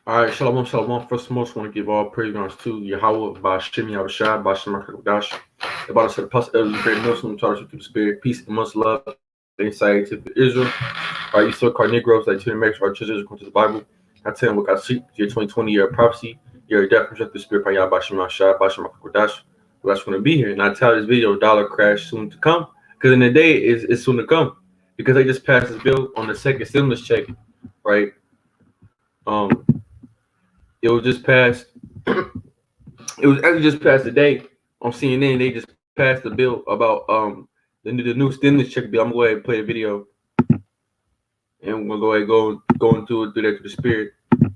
All right, shalom, shalom. First and most, want to give all praise and honors to Yahweh, by Shemi Abishai, by Shemar Dash. About us, the plus elders, great Muslim, charged through the spirit, peace and much love, insight to Israel. All right, you still called Negroes, like to the Americans, our churches, according to the Bible. I tell them what God seek, year 2020, year of prophecy, year of death, project the spirit, by Yahweh, by Shemar Shai, by Shemar Dash. Well, that's going to be here. And I tell this video, dollar crash soon to come, because in the day, it's soon to come, because they just passed this bill on the second stimulus check, right? Um, it was just passed. It was actually just passed today on CNN. They just passed the bill about the new stimulus check bill. I'm gonna go ahead and play a video, and we're gonna go ahead and go into it through that to the spirit. And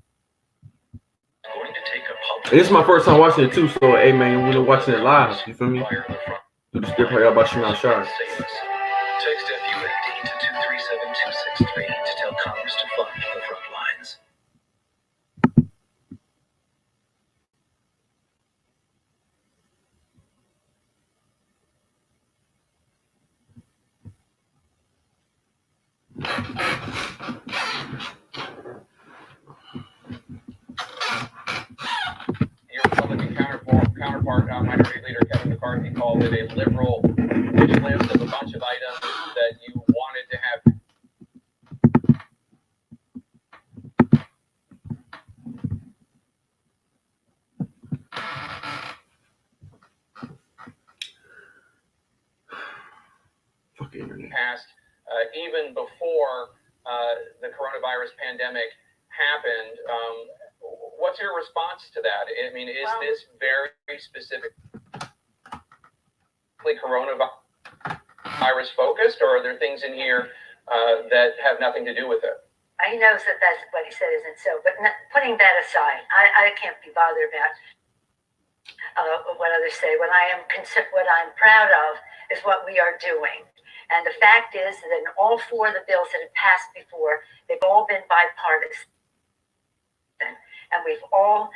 this is my first time watching it too, so hey man, we're watching it live. You feel me? Through the spirit, how y'all about Shema Shai. Text FUND to 237263 to tell Congress to fund the front lines. Your Republican counterpart, Minority Leader Kevin McCarthy, called it a liberal wish list of a bunch of items that you wanted to have. Passed even before the coronavirus pandemic happened. What's your response to that? I mean, is this very specifically coronavirus focused, or are there things in here that have nothing to do with it? He knows that that's what he said isn't so, but putting that aside, I can't be bothered about what others say. What I'm proud of is what we are doing. And the fact is that in all four of the bills that have passed before, they've all been bipartisan. And we've all,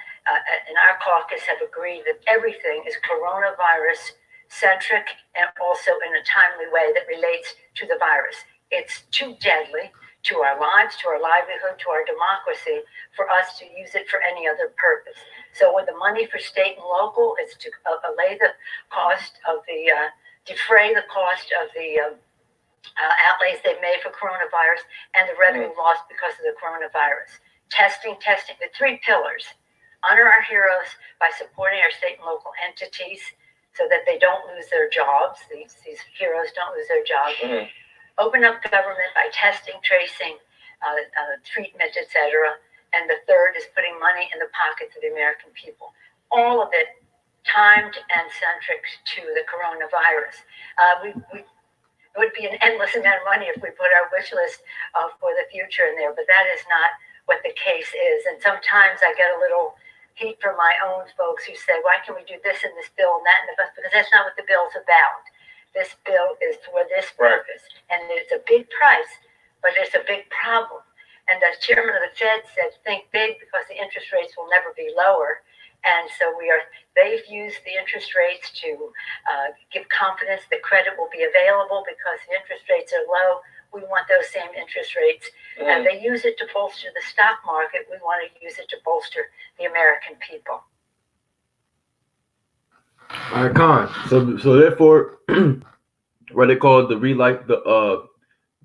in our caucus, have agreed that everything is coronavirus centric and also in a timely way that relates to the virus. It's too deadly to our lives, to our livelihood, to our democracy, for us to use it for any other purpose. So with the money for state and local, it's to allay the cost of the, defray the cost of the outlays they've made for coronavirus and the revenue lost because of the coronavirus. Testing, the three pillars. Honor our heroes by supporting our state and local entities so that they don't lose their jobs. These heroes don't lose their jobs. Mm-hmm. Open up government by testing, tracing, treatment, etc. And the third is putting money in the pockets of the American people. All of it timed and centric to the coronavirus. It would be an endless amount of money if we put our wish list for the future in there, but that is not what the case is. And sometimes I get a little heat from my own folks who say, why can we do this in this bill and that in the bus? Because that's not what the bill's about. This bill is for this purpose. And it's a big price, but it's a big problem. And the chairman of the Fed said, think big because the interest rates will never be lower. And so they've used the interest rates to give confidence that credit will be available because the interest rates are low. We want those same interest rates. And they use it to bolster the stock market. We want to use it to bolster the American people. All right, Con. So therefore, what they call the Relife, the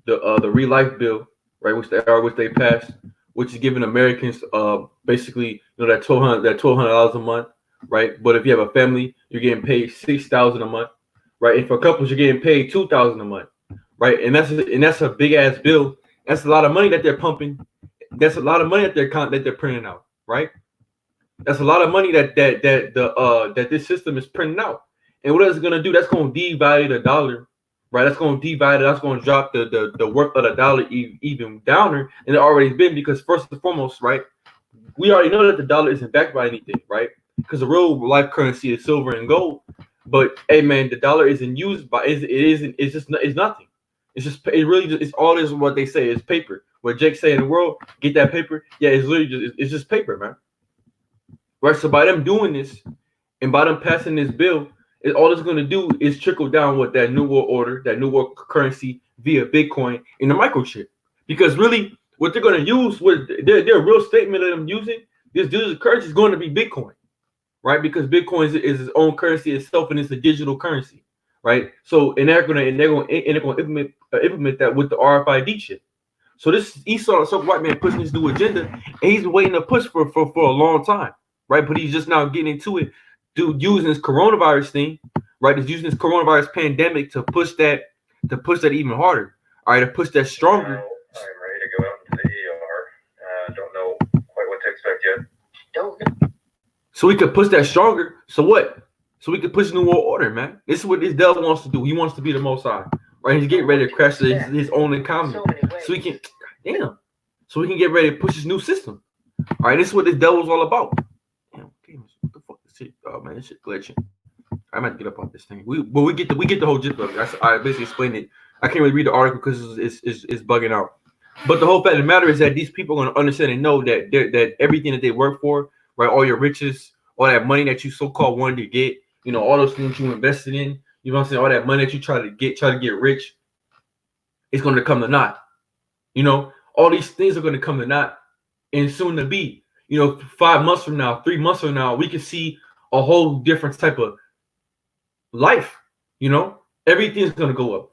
Relife bill, right, which they passed, which is giving Americans basically that $1,200 a month, right? But if you have a family, you're getting paid $6,000 a month, right? And for couples, you're getting paid $2,000 a month, right? And that's a big ass bill. That's a lot of money that they're pumping. That's a lot of money that they're printing out, right? That's a lot of money that this system is printing out. And what is it gonna do? That's gonna devalue the dollar, right? That's gonna devalue. That's gonna drop the worth of the dollar even downer than it already been, because first and foremost, right, we already know that the dollar isn't backed by anything, right? Because the real life currency is silver and gold. But hey, man, the dollar isn't used by it's nothing. It's all is what they say. It's paper. What Jake say in the world, get that paper. Yeah, it's literally just paper, man. Right. So by them doing this and by them passing this bill, all it's going to do is trickle down with that new world order, that new world currency via Bitcoin and the microchip. Because really, what they're going to use, their real statement of them using This digital currency is going to be Bitcoin, right? Because Bitcoin is its own currency itself, and it's a digital currency, right? So, and they're going to implement that with the RFID chip. So this Esau, some white man pushing his new agenda, and he's been waiting to push for a long time, right? But he's just now getting into it, using this coronavirus thing, right? He's using this coronavirus pandemic to push that even harder, all right, to push that stronger. I'm ready to go out into the ER. Don't know quite what to expect yet. Don't. So we could push that stronger. So what? So we could push New World Order, man. This is what this devil wants to do. He wants to be the Most High, right? He's getting ready to crash his own economy, so he can, so we can get ready to push his new system. All right, this is what this devil's all about. Damn, what the fuck is shit? Oh man, this shit glitching. I'm gonna get up on this thing. We get the whole gist of it. I basically explained it. I can't really read the article because it's bugging out. But the whole fact of the matter is that these people are gonna understand and know that everything that they work for, right, all your riches, all that money that you so-called wanted to get, all those things you invested in, you know what I'm saying, all that money that you try to get rich, it's gonna come to naught. All these things are gonna come to naught, and soon to be, 5 months from now, 3 months from now, we can see a whole different type of life. Everything's gonna go up.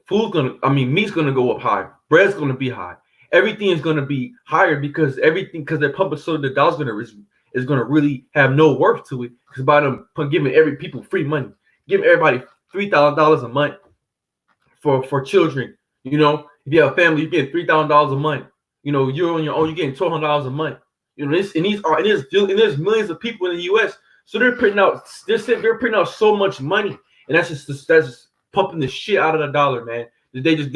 Meat's gonna go up high. Bread's gonna be high. Everything is gonna be higher because they're pumping, so the dollar's is gonna really have no worth to it. Because by them giving people free money, giving everybody $3,000 a month for children. If you have a family, you're getting $3,000 a month. You're on your own, you're getting $1,200 a month. There's millions of people in the U.S. So they're putting out so much money, and that's just pumping the shit out of the dollar, man. They just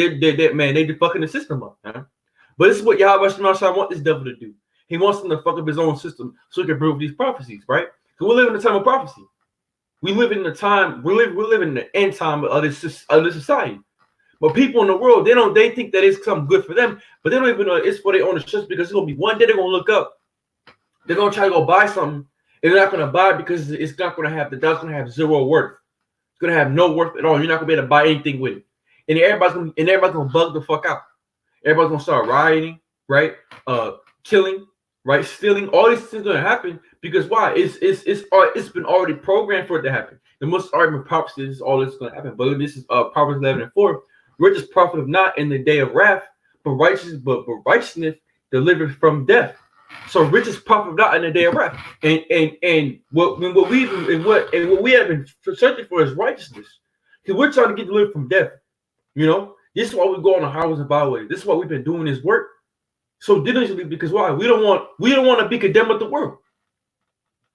fucking the system up, man. But this is what Yahweh Shemashah want this devil to do. He wants them to fuck up his own system so he can prove these prophecies, right? Because we live in a time of prophecy. We live in the end time of this society. But people in the world, they think that it's something good for them, but they don't even know it's for their own interest, because it's gonna be one day they're gonna look up, they're gonna try to go buy something, and they're not gonna buy it because it's not gonna have that's gonna have zero worth. It's gonna have no worth at all. You're not gonna be able to buy anything with it, and everybody's gonna bug the fuck out. Everybody's gonna start rioting, right? Killing, right? Stealing. All these things are gonna happen because why? It's been already programmed for it to happen. The most argument prophecy is all this is gonna happen. But this is Proverbs 11:4. Riches profiteth not in the day of wrath, but righteousness delivered from death. So riches profit not in the day of wrath. And what we have been searching for is righteousness. Because we're trying to get delivered from death. This is why we go on the highways and byways. This is why we've been doing this work so diligently, because why? We don't want to be condemned with the world.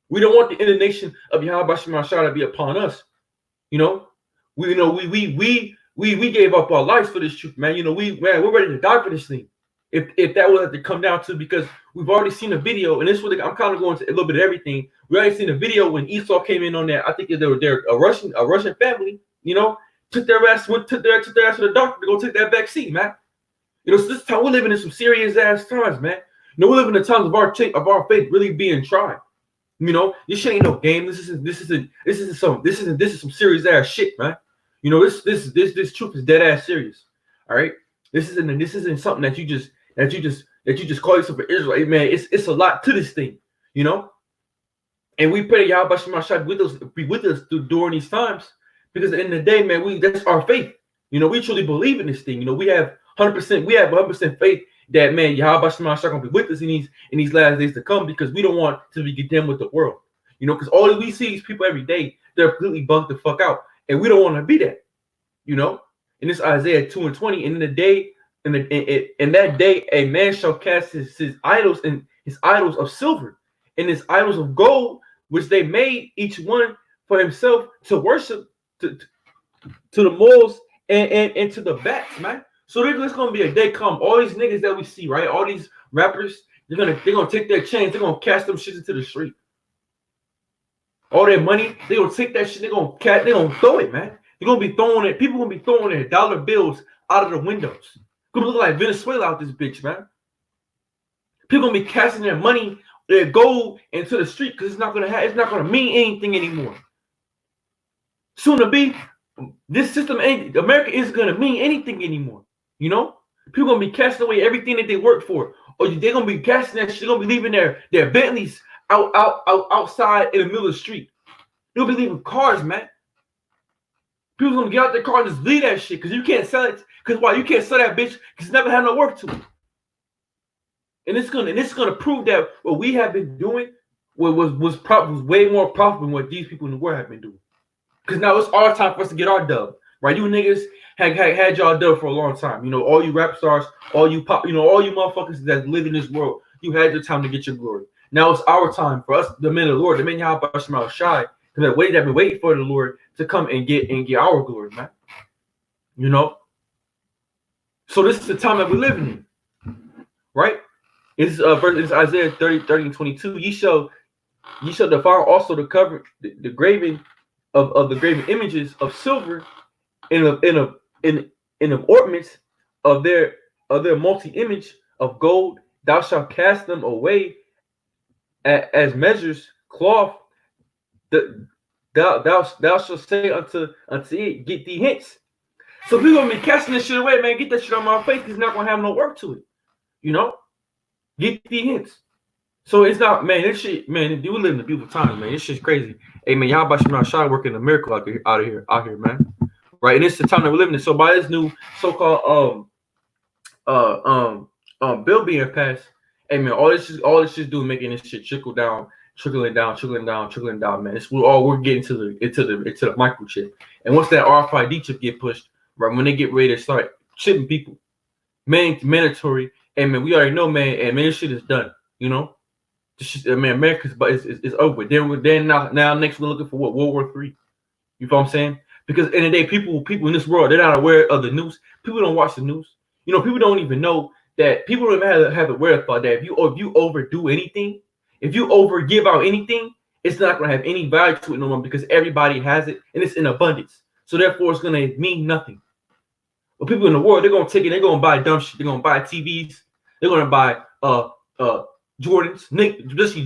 We don't want the indignation of Yahweh Shemashah to be upon us. We gave up our lives for this truth, man. We're ready to die for this thing. If that was to come down to, because we've already seen a video, and this was I'm kind of going to a little bit of everything. We already seen a video when Esau came in on that. I think they're a Russian family, took their ass to the doctor to go take that vaccine, man. So this time we're living in some serious ass times, man. We're living in times of our faith really being tried. This shit ain't no game. This is some serious ass shit, man. This truth is dead ass serious. All right. This isn't something that you just call yourself an Israelite, man. It's a lot to this thing, And we pray Yahweh Shemashah be with us during these times, because at the end of the day, man, that's our faith. We truly believe in this thing. We have 100% faith that, man, Yahweh Shemashah gonna be with us in these last days to come, because we don't want to be condemned with the world. Because all that we see is people every day, they're completely bugged the fuck out. And we don't want to be that, And this Isaiah 2:20. And in that day, a man shall cast his idols and his idols of silver and his idols of gold, which they made each one for himself to worship to the moles and to the bats, man. So there's gonna be a day come. All these niggas that we see, right? All these rappers, they're gonna take their chains, they're gonna cast them shit into the street. All their money, they're gonna take that shit, they're gonna throw it, man. They're gonna be throwing it, people gonna be throwing their dollar bills out of the windows. Gonna look like Venezuela out this bitch, man. People gonna be casting their money, their gold into the street, because it's not gonna mean anything anymore. Soon to be, this system America isn't gonna mean anything anymore. People gonna be casting away everything that they work for. Or they're gonna be casting that shit, they're gonna be leaving their Bentleys outside in the middle of the street. They'll be leaving cars, man. People gonna get out their car and just leave that shit because you can't sell it. Because why? You can't sell that bitch because it's never had no work to it. And it's gonna prove that what we have been doing was way more profitable than what these people in the world have been doing. Because now it's our time for us to get our dub, right? You niggas had y'all dub for a long time. You know, all you rap stars, all you pop, you know, all you motherfuckers that live in this world, you had your time to get your glory. Now it's our time for us, the men of the Lord, the men Yahweh Shema Shai, that been waiting for the Lord to come and get our glory, man. You know? So this is the time that we're living in. Right? It's Isaiah 30 and 22. Ye shall defile also the cover, the graven of the graven images of silver in the ornaments of their multi-image of gold. Thou shalt cast them away as measures cloth. Thou shalt say unto it, get thee hence. So people gonna be casting this shit away, man. Get that shit on my face because it's not gonna have no work to it. You know? Get thee hence. So it's not, man, this shit, man, we live in a beautiful time, man. This shit's crazy. Hey man, y'all about to shine working a miracle out here, man. Right? And it's the time that we're living in. So by this new so-called bill being passed, hey man, all this is doing making this shit trickling down, man. We're getting into the microchip. And once that RFID chip get pushed, right, when they get ready to start chipping people, mandatory, and man, we already know, man, and man, this shit is done, you know. Man, America's but it's over. Then now next we're looking for what, World War III. You know what I'm saying? Because in the day, people in this world, they're not aware of the news. People don't watch the news. You know, people don't even know that people don't even have the wherewithal that if you overdo anything, if you over give out anything, it's not gonna have any value to it no more because everybody has it and it's in abundance. So therefore, it's gonna mean nothing. But people in the world, they're gonna take it. They're gonna buy dumb shit. They're gonna buy TVs. They're gonna buy Jordans.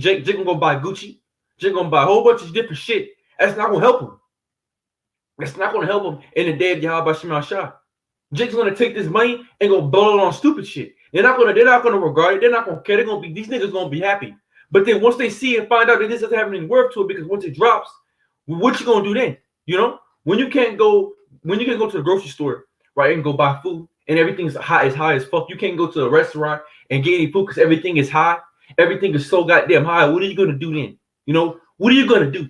Jake gonna go buy Gucci. Jake gonna buy a whole bunch of different shit. That's not gonna help him. That's not gonna help him in the day of Yahweh Shema Shai. Jake's gonna take this money and go blow it on stupid shit. They're not gonna regard it. They're not gonna care. These niggas gonna be happy. But then once they see and find out that this doesn't have any worth to it, because once it drops, what you gonna do then? You know, when you can go to the grocery store, right, and go buy food, and everything's high as fuck. You can't go to a restaurant and get any food because everything is high. Everything is so goddamn high. What are you gonna do then? You know, what are you gonna do?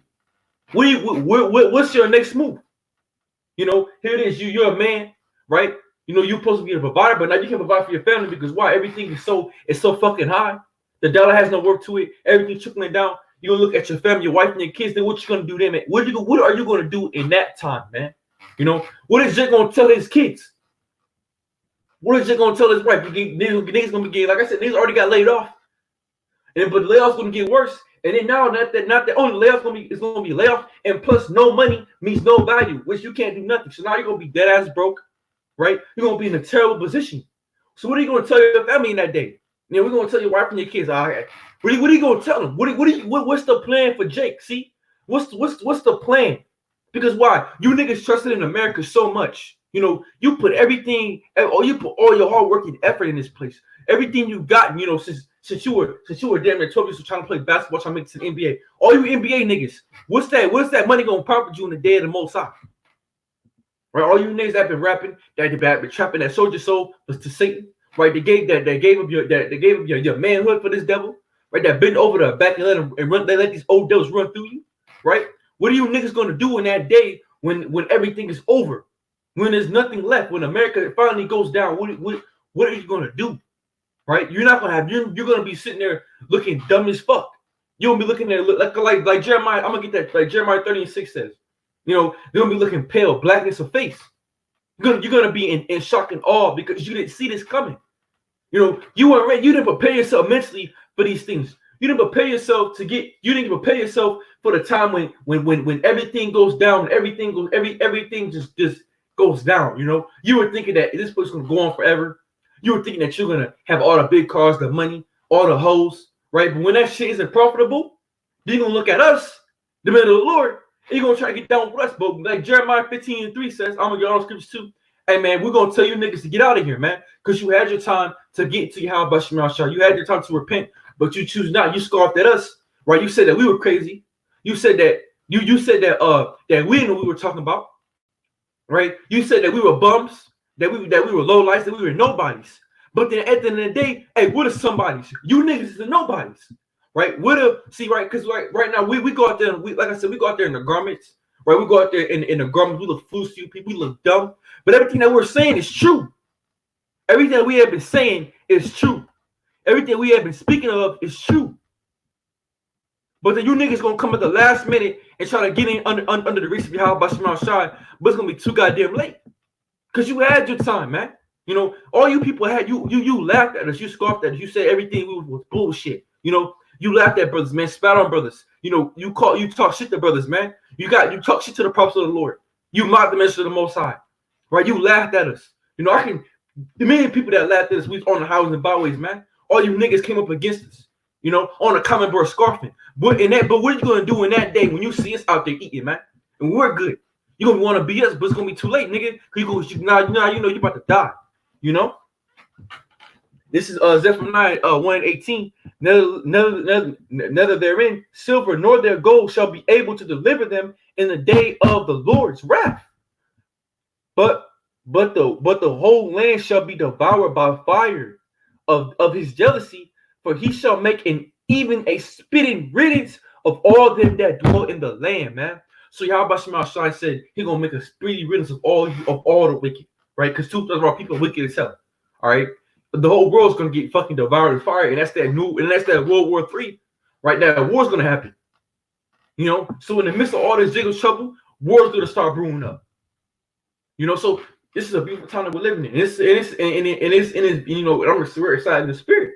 What's your next move? You know, here it is. You're a man, right? You know, you're supposed to be a provider, but now you can't provide for your family because why? Everything is so fucking high. The dollar has no work to it. Everything's trickling down. You're gonna look at your family, your wife, and your kids. Then what you gonna do then, man? What are you gonna do in that time, man? You know, what is Jake gonna tell his kids? What is Jake gonna tell his wife? Niggas gonna be getting, like I said, niggas already got laid off. But the layoff's gonna get worse. And then now not the only layoff is gonna be layoff, and plus no money means no value, which you can't do nothing. So now you're gonna be dead ass broke, right? You're gonna be in a terrible position. So what are you gonna tell your family in that day? You know, we're gonna tell your wife and your kids. All right, what are you gonna tell them? What's the plan for Jake? See, what's the plan? Because why? You niggas trusted in America so much. You know, you put everything, or you put all your hard work and effort in this place. Everything you got, you know, since you were damn near 12 years old trying to play basketball, trying to make it to the NBA. All you NBA niggas, what's that money gonna profit you in the day of the Most High? Right? All you niggas that been rapping, that been trapping, that sold your soul was to Satan. Right? They gave up your manhood for this devil. Right? That bent over the back and let these old devils run through you. Right? What are you niggas gonna do in that day when everything is over? When there's nothing left, when America finally goes down, what are you gonna do? Right? You're not gonna have you're gonna be sitting there looking dumb as fuck. You're gonna be looking there like Jeremiah. I'm gonna get that, like Jeremiah 30:6 says. You know, you're gonna be looking pale, blackness of face. You're gonna be in shock and awe because you didn't see this coming. You know, you weren't ready. You didn't prepare yourself mentally for these things. You didn't prepare yourself for the time when everything goes down, everything just goes down. You know, you were thinking that this place is gonna go on forever. You were thinking that you're gonna have all the big cars, the money, all the hoes, right? But when that shit isn't profitable, you're gonna look at us, the men of the Lord, and you're gonna try to get down with us. But like Jeremiah 15:3 says, I'm gonna get all the scriptures too. Hey man, we're gonna tell you niggas to get out of here, man, because you had your time to get to Yahweh Shema Shai. You had your time to repent, but you choose not. You scoffed at us, right? You said that we were crazy. You said that you said that that we didn't know what we were talking about, right? You said that we were bums, that we were low lights, that we were nobodies. But then at the end of the day, hey, what are somebodies? You niggas is the nobodies, right? What a see, right? Because right now we go out there and we, like I said, we go out there in the garments, right? We go out there in the garments. We look foolish to you people. We look dumb, but everything that we're saying is true. Everything that we have been saying is true. Everything we have been speaking of is true. But then you niggas gonna come at the last minute and try to get in under the reach of Yahweh Shema Shai, but it's gonna be too goddamn late. Cause you had your time, man. You know, all you people had you laughed at us, you scoffed at us, you said everything was bullshit. You know, you laughed at brothers, man, spat on brothers. You know, you talk shit to brothers, man. You talk shit to the prophets of the Lord. You mocked the message of the Most High, right? You laughed at us. You know, the million people that laughed at us, we was on the houses and byways, man. All you niggas came up against us. You know, on the common board scarfing. But what are you gonna do in that day when you see us out there eating, man? And we're good. You're gonna want to be us, but it's gonna be too late, nigga. Cause you know you're about to die. You know? This is Zephaniah 1:18. Neither therein silver nor their gold shall be able to deliver them in the day of the Lord's wrath. But the whole land shall be devoured by fire of his jealousy. For he shall make even a spitting riddance of all them that dwell in the land, man. So Yahweh Shema Shai said he gonna make a spitting riddance of all the wicked, right? Because 2/3 of our people are wicked as hell. All right, but the whole world's gonna get fucking devoured in fire, and that's that World War III, right? That war's gonna happen. You know, so in the midst of all this jiggle trouble, war's gonna start brewing up. You know, so this is a beautiful time that we're living in. It's you know, we're excited in the spirit.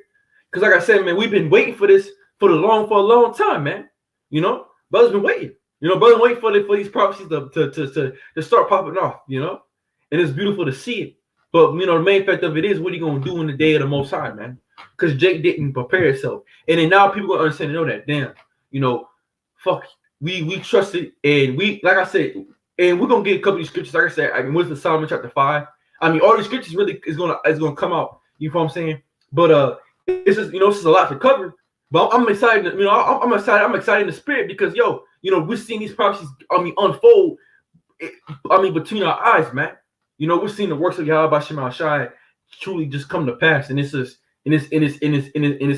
Because like I said, man, we've been waiting for this for a long time, man. You know, brothers been waiting. You know, brothers waiting for these prophecies to start popping off. You know, and it's beautiful to see it. But you know, the main fact of it is, what are you gonna do in the day of the Most High, man? Because Jake didn't prepare himself, and then now people gonna understand and know that. Damn, you know, fuck, we trusted, and we, like I said, and we're gonna get a couple of these scriptures. Like I said, I mean, what's the Solomon chapter 5? I mean, all these scriptures really is gonna come out. You know what I'm saying? But it's just, you know, this is a lot to cover, but I'm excited. You know, I'm excited. I'm excited in the spirit because, yo, you know, we're seeing these prophecies. I mean, unfold. Between our eyes, man. You know, we're seeing the works of Yahweh Shema Shai truly just come to pass, and it's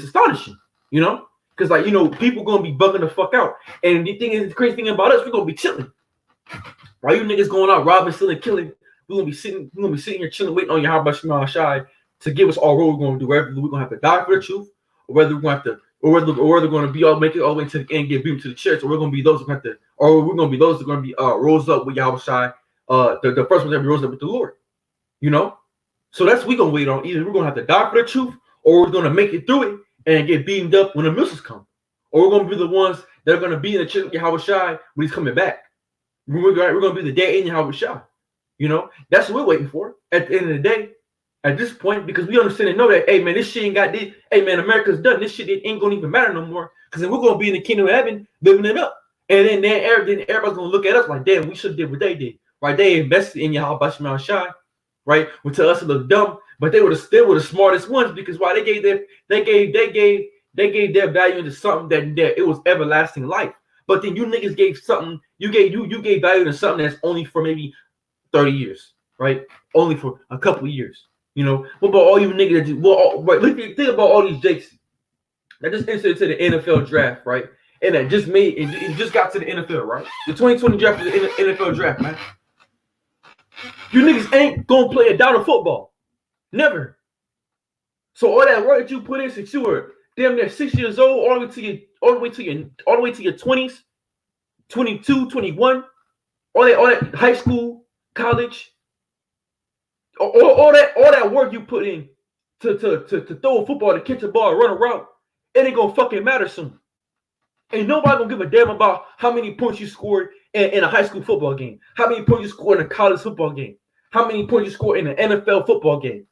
astonishing. You know, because like, you know, people gonna be bugging the fuck out, and the crazy thing about us, we're gonna be chilling. While you niggas going out robbing, stealing, killing, we're gonna be sitting here chilling, waiting on Yahweh Shema Shai to give us all what we're going to do. Whether we're going to have to die for the truth, or whether we're going to have to, or whether we're going to be make it all the way to the end, get beaten to the church, or we're going to be those who have to, or we're going to be those who are going to be rose up with Yahweh Shai, the first one that rose up with the Lord. You know, so that's what we're going to wait on. Either we're going to have to die for the truth, or we're going to make it through it and get beamed up when the missiles come, or we're going to be the ones that are going to be in the church with Yahweh Shai when he's coming back. We're going to be the day in Yahweh Shai. You know, that's what we're waiting for at the end of the day. At this point, because we understand and know that, hey man, this shit ain't got this. Hey man, America's done. This shit ain't gonna even matter no more. Because then we're gonna be in the kingdom of heaven, living it up. And then everybody's gonna look at us like, damn, we should have did what they did. Right? They invested in Yahweh Shema Shai, right? Which to us it looked dumb, but they were the smartest ones, because why they gave their value into something that it was everlasting life. But then you niggas gave something, you gave value to something that's only for maybe 30 years, right? Only for a couple of years. You know, what about all you niggas that think about all these Jakes that just entered into the NFL draft, right? And that just it just got to the NFL, right? The 2020 draft is the NFL draft, man. You niggas ain't gonna play a down of football. Never. So all that work that you put in since you were damn near 6 years old, all the way to your 20s, 22, 21, all that high school, college. All that work you put in to throw a football, to catch a ball, run a route, it ain't gonna fucking matter soon. Ain't nobody gonna give a damn about how many points you scored in a high school football game, how many points you scored in a college football game, how many points you scored in an NFL football game.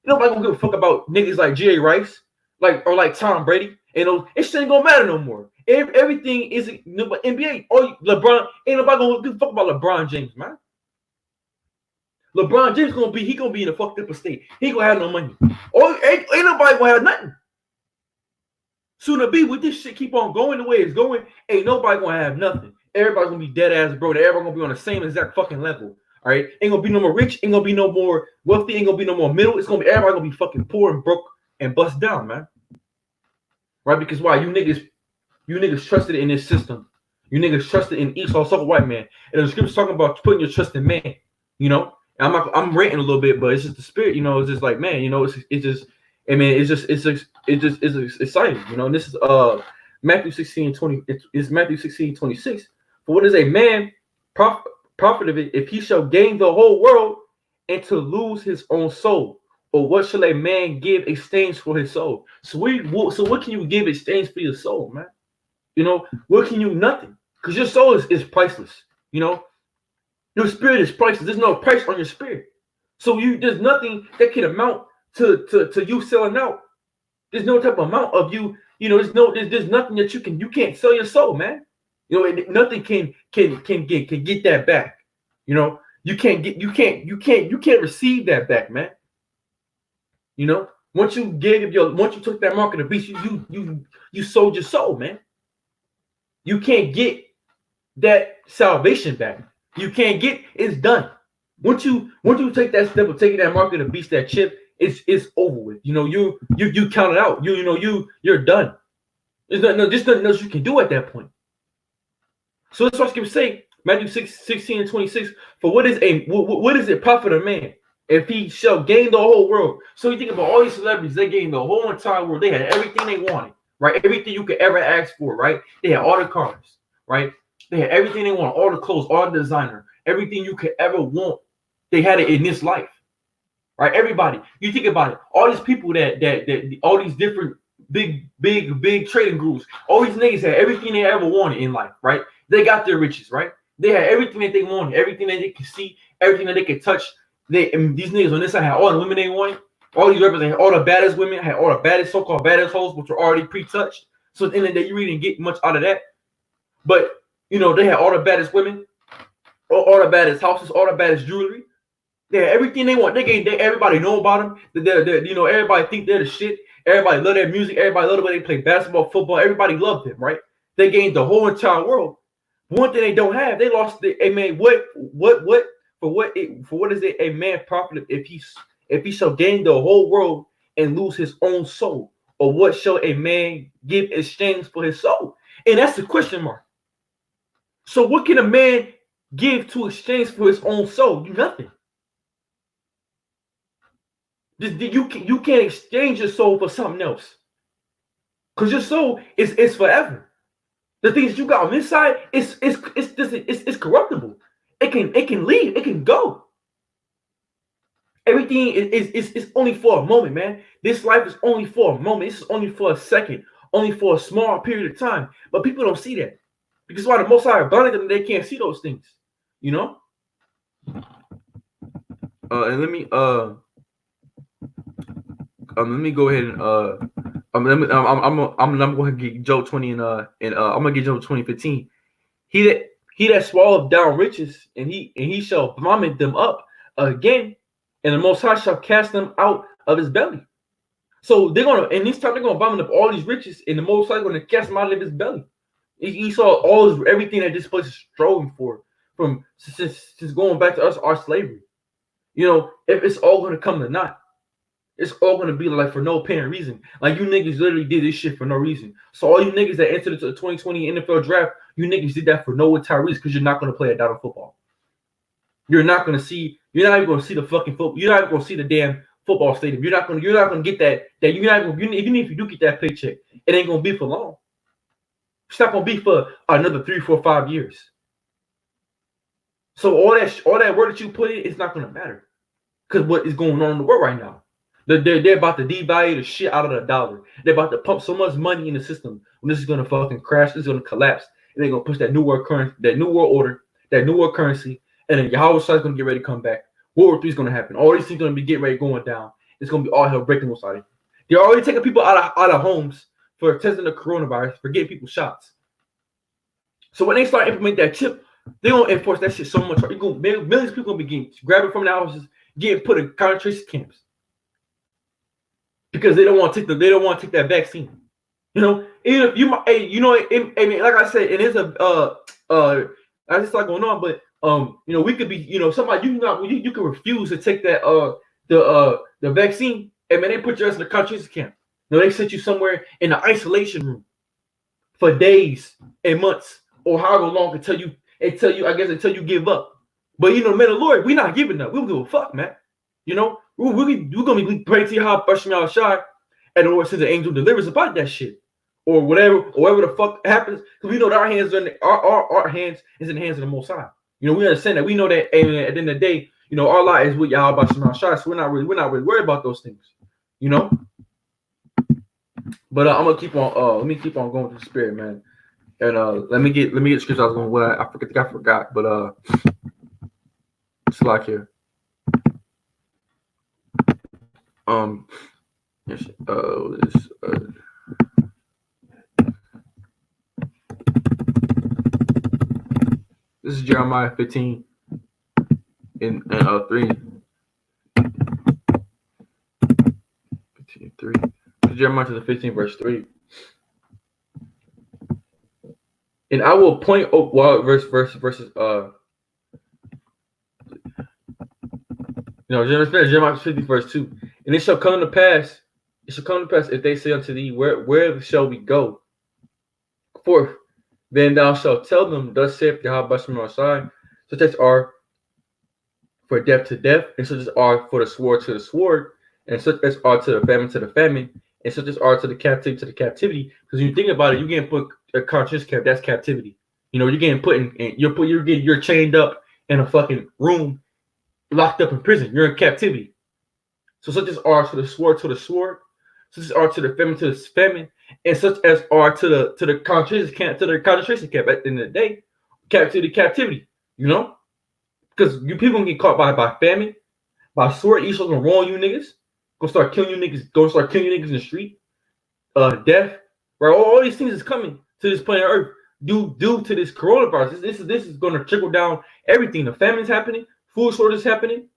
Nobody gonna give a fuck about niggas like Jerry Rice, like Tom Brady. You know, it shit ain't gonna matter no more. Everything is NBA. LeBron, ain't nobody gonna give a fuck about LeBron James, man. LeBron James gonna be in a fucked up state. He gonna have no money. Or ain't nobody gonna have nothing. Soon to be with this shit keep on going the way it's going, ain't nobody gonna have nothing. Everybody's gonna be dead ass broke. Everybody gonna be on the same exact fucking level. All right, ain't gonna be no more rich, ain't gonna be no more wealthy, ain't gonna be no more middle. It's gonna be everybody gonna be fucking poor and broke and bust down, man. Right? Because why? You niggas trusted in this system. You niggas trusted in Esau, so white man. And the scripture's talking about putting your trust in man. You know, and I'm ranting a little bit, but it's just the spirit. You know, it's just like, man, you know, it's just, I mean, it's exciting. You know, and this is Matthew 16:20. It's Matthew 16:26. For what is a man profit of it if he shall gain the whole world and to lose his own soul? Or what shall a man give exchange for his soul? So what can you give exchange for your soul, man? You know, what can you? Nothing. Because your soul is priceless. You know, your spirit is priceless. There's no price on your spirit. So there's nothing that can amount to you selling out. There's no type of amount of you. You know, there's nothing that you can't sell your soul, man. You know, and nothing can get that back. You know, you can't receive that back, man. You know, once you took that mark of the beast, you sold your soul, man. You can't get that salvation back. You can't get it's done. Once you take that step of taking that mark of the beast, that chip, it's over with. You know, you count it out. You're done. There's nothing else you can do at that point. So that's what I was say, Matthew 16:26. For what is it profit a man if he shall gain the whole world? So you think about all these celebrities, they gained the whole entire world. They had everything they wanted, right? Everything you could ever ask for, right? They had all the cars, right? They had everything they wanted, all the clothes, all the designer, everything you could ever want. They had it in this life, right? Everybody. You think about it. All these people that all these different big trading groups, all these niggas had everything they ever wanted in life, right? They got their riches, right? They had everything that they wanted, everything that they could see, everything that they could touch. These niggas on this side had all the women they wanted. All these rappers had all the baddest women, had all the baddest so-called baddest hoes, which were already pre-touched. So at the end of the day, you really didn't get much out of that. But you know, they had all the baddest women, all the baddest houses, all the baddest jewelry. They had everything they want. Everybody know about them. You know, everybody think they're the shit. Everybody love their music. Everybody love the way they play basketball, football. Everybody loved them, right? They gained the whole entire world. One thing they don't have, they lost the. I mean, for what is it a man profit if he shall gain the whole world and lose his own soul? Or what shall a man give exchange for his soul? And that's the question mark. So what can a man give to exchange for his own soul? Nothing. You can't exchange your soul for something else. Because your soul is forever. The things you got on this side it's corruptible. It can leave, it can go. Everything is only for a moment, man. This life is only for a moment. This is only for a second, only for a small period of time. But people don't see that. Because why the Most High are blinded them, they can't see those things. You know? And let me go ahead and I'm gonna go ahead and get Job 20 and I'm gonna get Job 20:15. He that swallowed down riches and he shall vomit them up again, and the Most High shall cast them out of his belly. So they're gonna, and this time they're gonna vomit up all these riches, and the Most High is gonna cast them out of his belly. He saw everything that this place is striving for from since going back to us, our slavery. You know, if it's all gonna come to naught. It's all gonna be like for no apparent reason. Like you niggas literally did this shit for no reason. So all you niggas that entered into the 2020 NFL draft, you niggas did that for no entire reason because you're not gonna play a down football. You're not even gonna see the fucking football. You're not even gonna see the damn football stadium. You're not gonna get that you're not gonna, even if you do get that paycheck, it ain't gonna be for long. It's not gonna be for another 3, 4, 5 years. So all that work that you put in, it's not gonna matter. Because what is going on in the world right now? They're about to devalue the shit out of the dollar. They're about to pump so much money in the system. When this is gonna fucking crash, this is gonna collapse, and they're gonna push that new world currency, that new world order, that new world currency, and then Yahweh is gonna get ready to come back. World War III is gonna happen. All these things gonna be getting ready going down. It's gonna be all hell breaking loose out of it. They're already taking people out of homes for testing the coronavirus, for getting people shots. So when they start implementing that chip, they're gonna enforce that shit so much. Millions of people gonna be grabbing from the houses, getting put in concentration camps. Because they don't want to take that vaccine. You know, even if you might, hey, you know, I mean, like I said, it is I just like going on, but you know, we could be, you know, somebody you can refuse to take that the vaccine, and man, they put you in the concentration camp. No, they sent you somewhere in the isolation room for days and months, or however long until you until you give up. But you know, man, the Lord, we're not giving up. We don't give a fuck, man. You know, we're gonna be praying to you how Bashim Al-Shai, and the Lord sends an angel delivers about that shit. Or whatever the fuck happens, because we know that our hands are in our hands is in the hands of the Most High. You know, we understand that. We know that, and at the end of the day, you know, our life is with Yahweh Shema Shai, so we're not really worried about those things, you know. But I'm gonna keep on. Let me keep on going to the spirit, man. And let me get the scripture I was going. What I forgot. But it's like here. Yes. This is Jeremiah 15 in 3. 15:3. Jeremiah to the 15 verse 3. And I will point verses Jeremiah 50 verse 2. And it shall come to pass if they say unto thee, where shall we go? Forth, then thou shalt tell them, thus saith Yahweh Shai, such as are for death to death, and such as are for the sword to the sword, and such as are to the famine, and such as are to the captivity to the captivity. Because when you think about it, you're getting put a conscious camp, that's captivity. You know, you're getting put in, you're chained up in a fucking room, locked up in prison. You're in captivity. So such as are to the sword, such as are to the famine, and such as are to the concentration camp, at the end of the day, captivity. You know, because you people gonna get caught by famine, by sword. Esau's gonna wrong you niggas, gonna start killing you niggas in the street. Death, right? All these things is coming to this planet Earth due to this coronavirus. This is gonna trickle down everything. The famine's happening, food shortage is happening.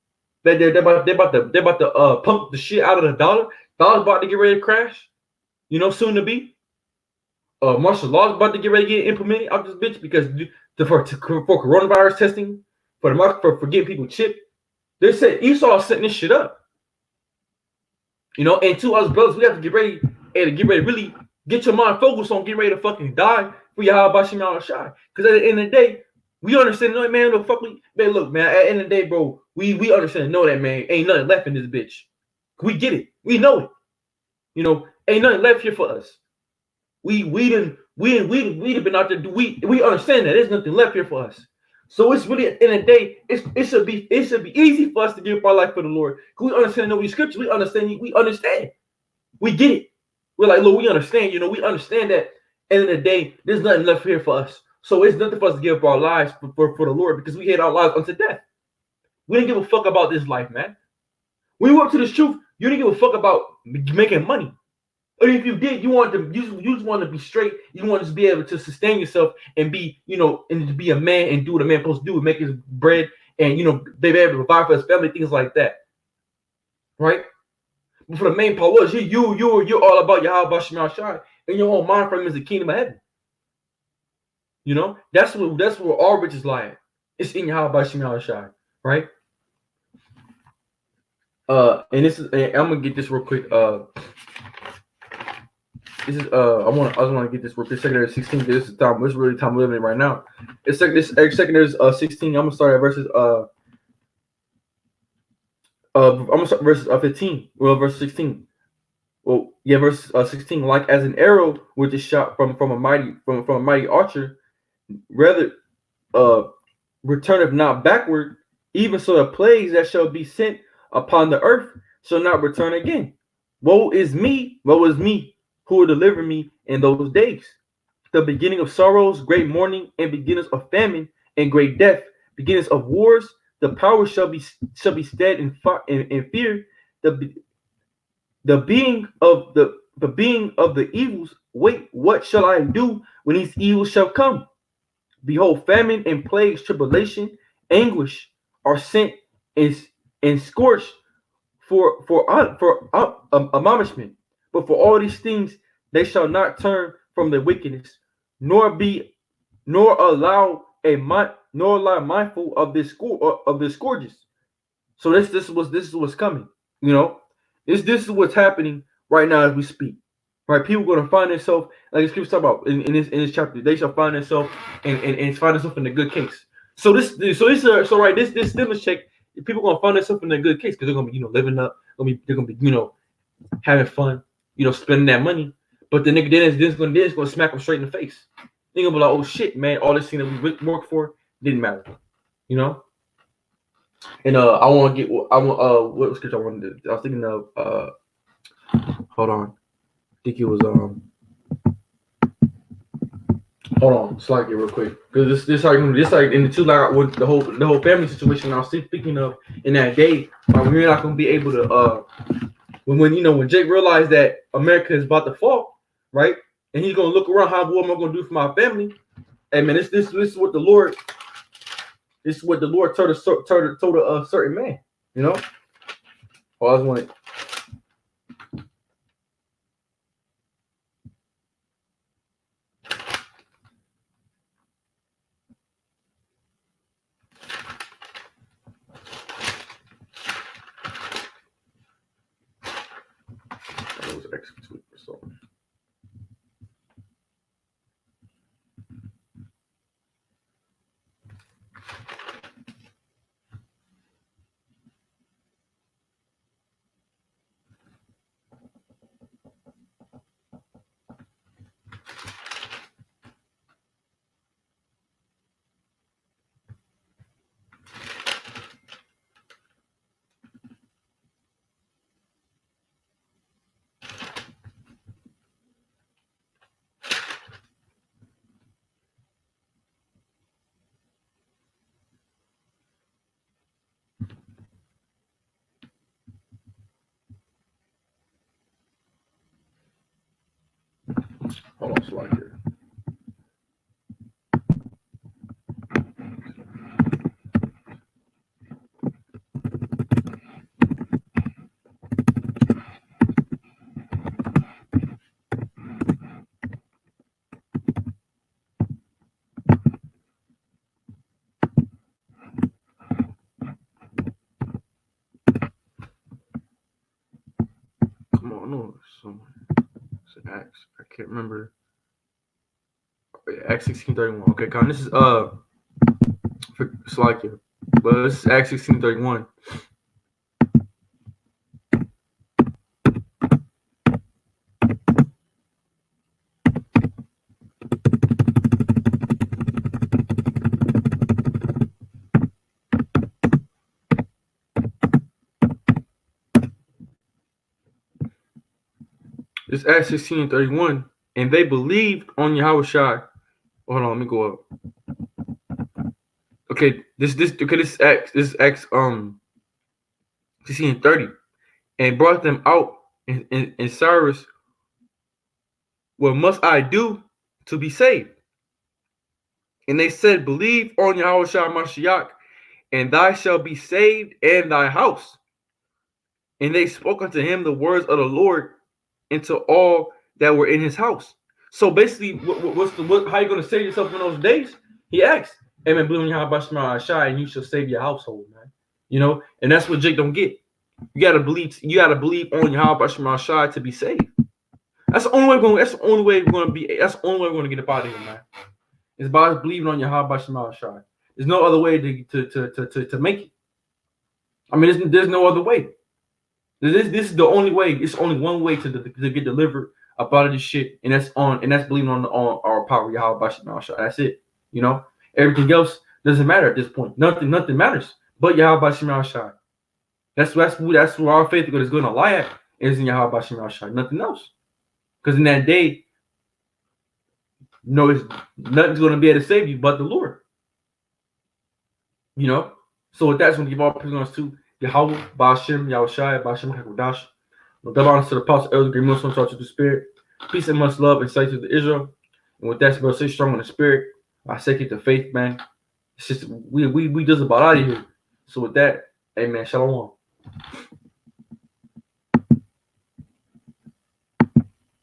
They're about to pump the shit out of the dollar. Dollar's about to get ready to crash. You know, soon to be. Martial law is about to get ready to get implemented out this bitch because for coronavirus testing, for getting people chipped. They said Esau setting this shit up. You know, and to us brothers, we have to get ready really get your mind focused on getting ready to fucking die for Yahweh Bashim Al-Shai. Because at the end of the day, we understand, man, the fuck man, look, man, at the end of the day, bro, we understand, know that, man, ain't nothing left in this bitch. We get it. We know it. You know, ain't nothing left here for us. We done been out there. We understand that there's nothing left here for us. So it's really at the end of the day, it should be easy for us to give up our life for the Lord. Because we understand the scripture. We understand. We get it. We're like, Lord, we understand. You know, we understand that at the end of the day, there's nothing left here for us. So it's nothing for us to give up our lives for the Lord because we hate our lives unto death. We didn't give a fuck about this life, man. When you work to this truth, you didn't give a fuck about making money. Or if you did, you just wanted to be straight. You wanted to be able to sustain yourself and be, you know, and to be a man and do what a man supposed to do and make his bread and, you know, be able to provide for his family, things like that. Right? But for the main part was you're all about Yahweh Bashim Al-Shai, and your whole mind frame is the kingdom of heaven. You know, that's where all riches lie. It's in Yahweh Bashim Al-Shai, right? And this is, and I'm gonna get this real quick. This is I just want to get this real quick. Secondary 16. This is time. This is really time we're living in right now. It's secondary 16. I'm gonna start at verses I'm gonna start verses 15. Well, verse 16. Well, yeah, verse 16. Like as an arrow which is shot from a mighty archer, rather returneth not backward, even so the plagues that shall be sent upon the earth shall not return again. Woe is me, who will deliver me in those days. The beginning of sorrows, great mourning, and beginnings of famine and great death, beginnings of wars. The power shall be stead in fear. The being of the evils. Wait, what shall I do when these evils shall come? Behold, famine and plagues, tribulation, anguish are sent and scorched for admonishment. But for all these things they shall not turn from the wickedness, nor allow mindful of this scourges. So this is what's coming. You know, this is what's happening right now as we speak. Right, people going to find themselves, like scripture talk about in this chapter, they shall find themselves and find themselves in a good case. So this stimulus check, people going to find themselves in a good case because they're going to be living up, they're going to be having fun, spending that money. But the nigga then is going to smack them straight in the face. They're going to be like, oh shit, man, all this thing that we worked for didn't matter, And what scripture I wanted to, I was thinking of hold on. I think it was hold on, slide it real quick. Because this like in the two with the whole family situation I was speaking of in that day, we're not gonna be able to when Jake realized that America is about to fall, right? And he's gonna look around, what am I gonna do for my family? Hey man, this is what the Lord told a certain man, Oh, I was wanting. Hold on, slide here. Come on, no, it's an Acts. I can't remember. Acts 16:31. Okay, Con, this is slide here, but this is Acts 16:31. It's Acts 16:31, and they believed on Yahushua. Hold on, let me go up. Okay, this is Acts 16:30, and brought them out in Cyrus. What must I do to be saved? And they said, believe on Yahushua Mashiach, and thou shalt be saved and thy house. And they spoke unto him the words of the Lord into all that were in his house. So basically, how you going to save yourself in those days? He asked, amen, believe in Yahushua and you shall save your household, man. And that's what Jake don't get. You gotta believe on Yahushua to be saved. That's the only way we're going to get up out of here, man. It's by us believing on Yahushua. There's no other way to make it. I mean, there's no other way. This is the only way. It's only one way to get delivered up out of this shit, and that's believing on our power, Yahushua. That's it. Everything else doesn't matter at this point. Nothing matters but Yahushua. That's where our faith is going to lie at, is in Yahushua. Nothing else. Because in that day, nothing's going to be able to save you but the Lord. So with that, I'm going to give all praise to Yahweh, Ba'ashem, Yahushua, Ba'ashem, HaKadosh. No double honor to the apostle, elder, great Muslim, to the spirit. Peace and much love and sight to the Israel. And with that, stay strong in the spirit. I say keep the faith, man. It's just we just about out of here. So with that, amen. Shalom.